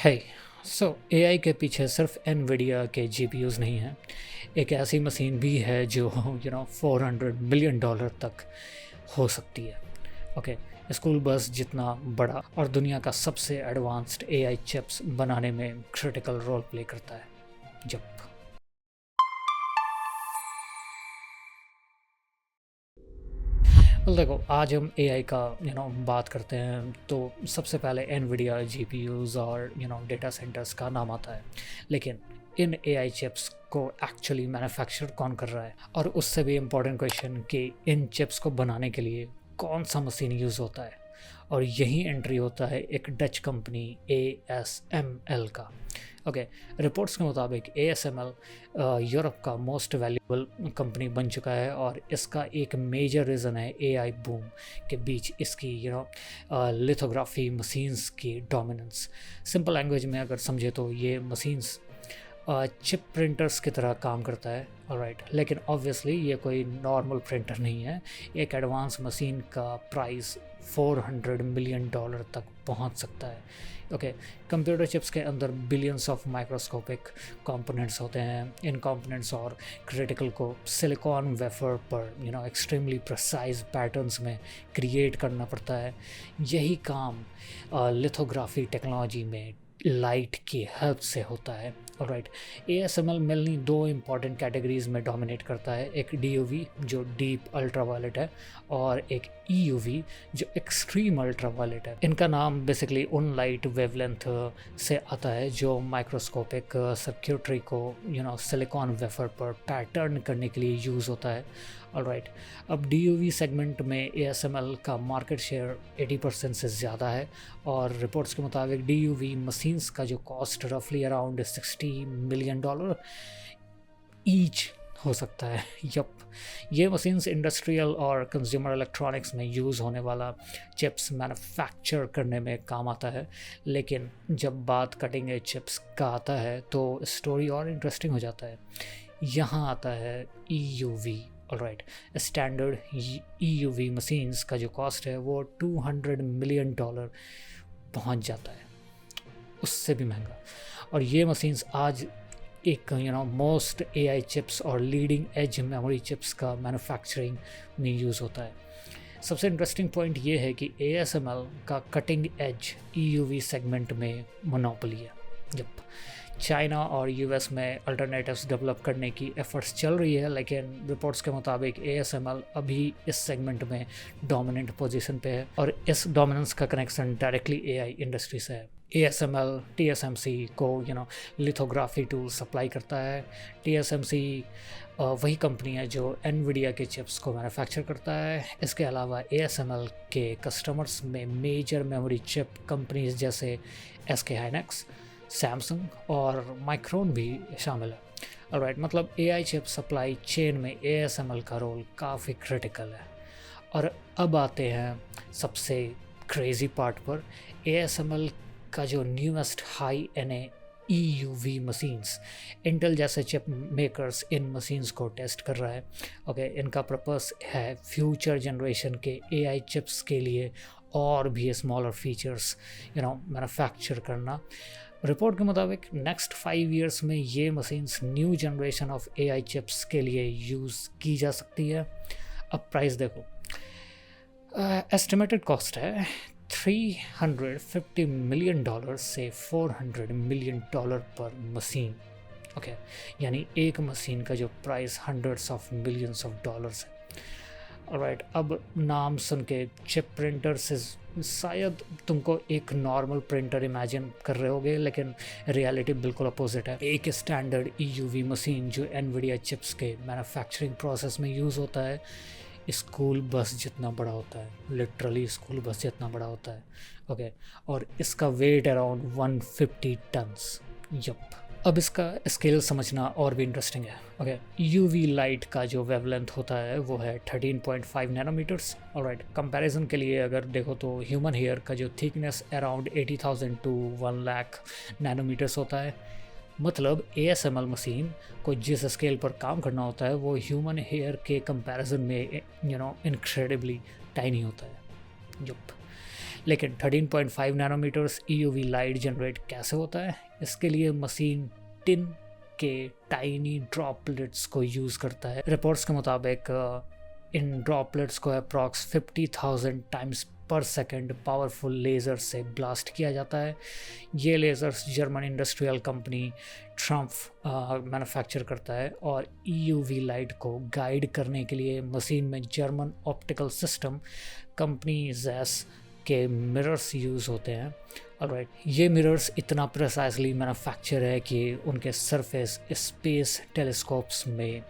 है। सो एआई के पीछे सिर्फ एनवीडिया के जीपीयूज नहीं हैं। एक ऐसी मशीन भी है जो 400 मिलियन डॉलर तक हो सकती है। ओके, स्कूल बस जितना बड़ा और दुनिया का सबसे एडवांस्ड एआई चिप्स बनाने में क्रिटिकल रोल प्ले करता है। जब देखो, आज हम एआई का बात करते हैं तो सबसे पहले एनवीडिया जीपीयूज और डेटा सेंटर्स का नाम आता है। लेकिन इन एआई चिप्स को एक्चुअली मैन्युफैक्चर कौन कर रहा है, और उससे भी इम्पोर्टेंट क्वेश्चन कि इन चिप्स को बनाने के लिए कौन सा मशीन यूज़ होता है। और यही एंट्री होता है एक डच कंपनी ASML का। ओके, रिपोर्ट्स के मुताबिक ASML यूरोप का मोस्ट वैल्यूबल कंपनी बन चुका है, और इसका एक मेजर रीज़न है एआई बूम के बीच इसकी लिथोग्राफी मशीन्स की डोमिनेंस। सिंपल लैंग्वेज में अगर समझे तो ये मशीन्स चिप प्रिंटर्स की तरह काम करता है। ऑलराइट, लेकिन ऑब्वियसली ये कोई नॉर्मल प्रिंटर नहीं है। एक एडवांस मशीन का प्राइस 400 मिलियन डॉलर तक पहुंच सकता है। ओके, कंप्यूटर चिप्स के अंदर बिलियंस ऑफ माइक्रोस्कोपिक कंपोनेंट्स होते हैं। इन कंपोनेंट्स और क्रिटिकल को सिलिकॉन वेफर पर एक्सट्रीमली प्रिसाइज पैटर्न्स में क्रिएट करना पड़ता है। यही काम लिथोग्राफी टेक्नोलॉजी में लाइट की हेल्प से होता है। ऑलराइट, ASML मेनली दो इम्पॉर्टेंट कैटेगरीज में डोमिनेट करता है। एक DUV जो डीप अल्ट्रावायलेट है, और एक EUV जो एक्सट्रीम अल्ट्रावायलेट है। इनका नाम बेसिकली उन लाइट वेवलेंथ से आता है जो माइक्रोस्कोपिक सर्क्यूटरी को सिलिकॉन वेफर पर पैटर्न करने के लिए यूज़ होता है। ऑलराइट, अब DUV सेगमेंट में ASML का मार्केट शेयर 80% से ज़्यादा है, और रिपोर्ट्स के मुताबिक DUV मशीन्स का जो कॉस्ट रफली अराउंड $60 मिलियन ईच हो सकता है। यप, ये मशीन्स इंडस्ट्रियल और कंज्यूमर इलेक्ट्रॉनिक्स में यूज़ होने वाला चिप्स मैन्युफैक्चर करने में काम आता है। लेकिन जब बात कटिंग एज चिप्स का आता है तो स्टोरी और इंटरेस्टिंग हो जाता है। यहाँ आता है EUV। Alright, standard EUV machines का जो कॉस्ट है वो $200 मिलियन पहुँच जाता है, उससे भी महंगा। और ये मशीन्स आज एक मोस्ट AI चिप्स और लीडिंग एज मेमोरी चिप्स का मैन्युफैक्चरिंग में यूज़ होता है। सबसे इंटरेस्टिंग पॉइंट ये है कि ASML का कटिंग एज EUV सेगमेंट में मोनोपोली है। जब चाइना और US में अल्टरनेटिव्स डेवलप करने की एफर्ट्स चल रही है, लेकिन रिपोर्ट्स के मुताबिक ASML अभी इस सेगमेंट में डोमिनेंट पोजीशन पे है, और इस डोमिनेंस का कनेक्शन डायरेक्टली AI इंडस्ट्री से है। ASML TSMC को लिथोग्राफी टूल सप्लाई करता है। TSMC वही कंपनी है जो NVIDIA के चिप्स को मैन्युफैक्चर करता है। इसके अलावा ASML के कस्टमर्स में मेजर मेमोरी चिप कंपनीज जैसे SK Hynix, सैमसंग और माइक्रोन भी शामिल है। ऑलराइट, मतलब AI चिप सप्लाई चेन में ASML का रोल काफ़ी क्रिटिकल है। और अब आते हैं सबसे क्रेज़ी पार्ट पर। ASML का जो newest high NA EUV machines, Intel जैसे चिप मेकर्स इन मशीन्स को टेस्ट कर रहा है। ओके, इनका पर्पस है फ्यूचर जनरेशन के AI चिप्स के लिए और भी स्मॉलर फीचर्स मैन्युफैक्चर करना। रिपोर्ट के मुताबिक नेक्स्ट 5 ईयर्स में ये machines new generation of AI chips के लिए यूज़ की जा सकती है। अब प्राइस देखो, एस्टिमेटेड कॉस्ट है $350 मिलियन से $400 मिलियन पर मशीन। ओके, यानी एक मशीन का जो price hundreds of millions of dollars है। ऑलराइट, अब नाम सुन के चिप प्रिंटर से शायद तुमको एक नॉर्मल प्रिंटर इमेजिन कर रहे होगे, लेकिन रियलिटी बिल्कुल अपोजिट है। एक स्टैंडर्ड EUV मशीन जो NVIDIA चिप्स के मैन्युफैक्चरिंग प्रोसेस में यूज़ होता है, स्कूल बस जितना बड़ा होता है, लिटरली स्कूल बस जितना बड़ा होता है। ओके, और इसका वेट अराउंड 150 टन्स। यप, अब इसका स्केल समझना और भी इंटरेस्टिंग है। ओके, UV लाइट का जो वेवलेंथ होता है वो है 13.5 नैनोमीटर्स। ऑलराइट, कंपैरिजन के लिए अगर देखो तो ह्यूमन हेयर का जो thickness around 80,000 to 1 lakh nanometres होता है। मतलब ASML मशीन को जिस स्केल पर काम करना होता है वो ह्यूमन हेयर के कंपैरिजन में इनक्रेडिबली टाइनी होता है। युप, लेकिन 13.5 नैनोमीटर्स EUV लाइट जनरेट कैसे होता है? इसके लिए मशीन टिन के टाइनी ड्रॉपलेट्स को यूज़ करता है। रिपोर्ट्स के मुताबिक इन ड्रॉपलेट्स को अप्रॉक्स 50,000 टाइम्स पर सेकेंड पावरफुल लेज़र से ब्लास्ट किया जाता है। ये lasers German industrial company triumph manufacture करता है और EUV लाइट को गाइड करने के लिए मशीन में जर्मन ऑप्टिकल सिस्टम कंपनी ज़ेस के मिरर्स यूज़ होते हैं। ऑलराइट, ये मिरर्स इतना प्रिसाइजली मैन्युफैक्चर है कि उनके सरफेस स्पेस टेलीस्कोप्स में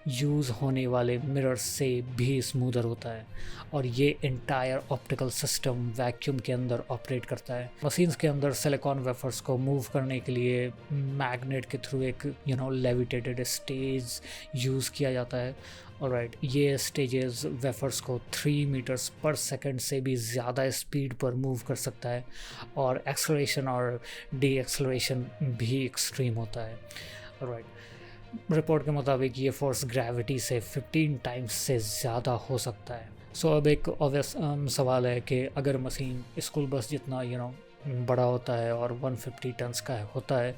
यूज़ होने वाले मिरर्स से भी स्मूदर होता है और ये इंटायर ऑप्टिकल सिस्टम वैक्यूम के अंदर ऑपरेट करता है। मशीन्स के अंदर सिलिकॉन वेफर्स को मूव करने के लिए मैग्नेट के थ्रू एक लेविटेटेड स्टेज यूज़ किया जाता है। ऑलराइट, ये स्टेजेस वेफर्स को 3 मीटर्स पर सेकंड से भी ज़्यादा स्पीड पर मूव कर सकता है और एक्सेलरेशन और डी एक्सेलरेशन भी एक्सट्रीम होता है। ऑलराइट, रिपोर्ट के मुताबिक ये फोर्स ग्रेविटी से 15 टाइम्स से ज़्यादा हो सकता है। सो अब एक ऑब्वियस सवाल है कि अगर मशीन स्कूल बस जितना बड़ा होता है और 150 टन्स का होता है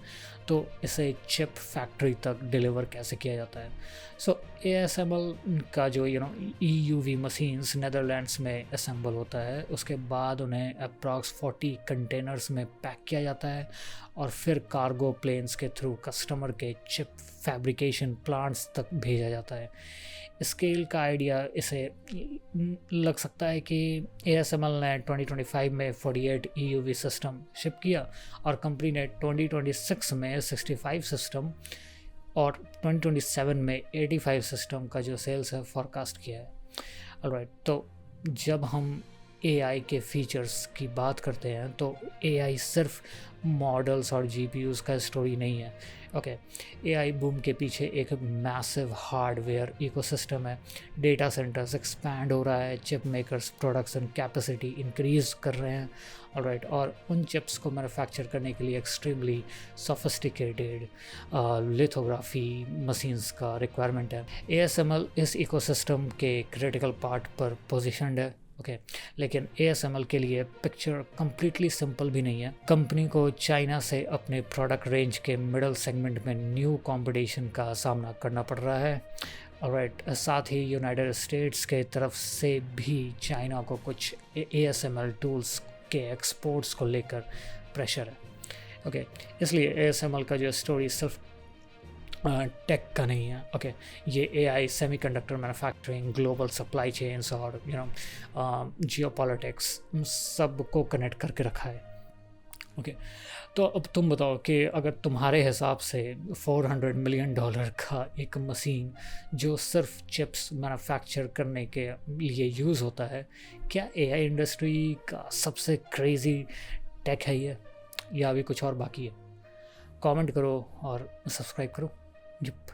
तो इसे चिप फैक्ट्री तक डिलीवर कैसे किया जाता है? सो ASML का जो EUV मशीन्स नेदरलैंड्स में असेंबल होता है, उसके बाद उन्हें अप्रॉक्स 40 कंटेनर्स में पैक किया जाता है और फिर कार्गो प्लेन्स के थ्रू कस्टमर के चिप फैब्रिकेशन प्लांट्स तक भेजा जाता है। स्केल का आइडिया इसे लग सकता है कि ASML ने 2025 में 48 EUV सिस्टम शिप किया और कंपनी ने 2026 में 65 सिस्टम और 2027 में 85 सिस्टम का जो सेल्स है फॉरकास्ट किया है। ऑलराइट, तो जब हम AI के फीचर्स की बात करते हैं तो AI सिर्फ मॉडल्स और GPUs का स्टोरी नहीं है। ओके, AI बूम के पीछे एक मैसिव हार्डवेयर इकोसिस्टम है। डेटा सेंटर्स एक्सपैंड हो रहा है, chip makers production capacity increase कर रहे हैं। ऑलराइट, और उन चिप्स को मैन्युफैक्चर करने के लिए एक्सट्रीमली सोफिस्टिकेटेड लिथोग्राफी मशीन्स का रिक्वायरमेंट है। ASML इस इकोसिस्टम के क्रिटिकल पार्ट पर पोजीशनड है। ओके, लेकिन ASML के लिए पिक्चर कम्प्लीटली सिंपल भी नहीं है। कंपनी को चाइना से अपने प्रोडक्ट रेंज के मिडल सेगमेंट में न्यू कंपटीशन का सामना करना पड़ रहा है। ऑलराइट, साथ ही यूनाइटेड स्टेट्स के तरफ से भी चाइना को कुछ ASML टूल्स के एक्सपोर्ट्स को लेकर प्रेशर है। ओके, इसलिए ASML का जो स्टोरी सिर्फ टेक का नहीं है। ओके, ये AI, semiconductor manufacturing, global supply chains और जियोपॉलिटिक्स सब को कनेक्ट करके रखा है। ओके, तो अब तुम बताओ कि अगर तुम्हारे हिसाब से $400 मिलियन का एक मशीन जो सिर्फ चिप्स मैन्युफैक्चर करने के लिए यूज़ होता है, क्या AI इंडस्ट्री का सबसे क्रेज़ी टेक है ये, या अभी कुछ और बाकी है? कमेंट करो और सब्सक्राइब करो। Yep.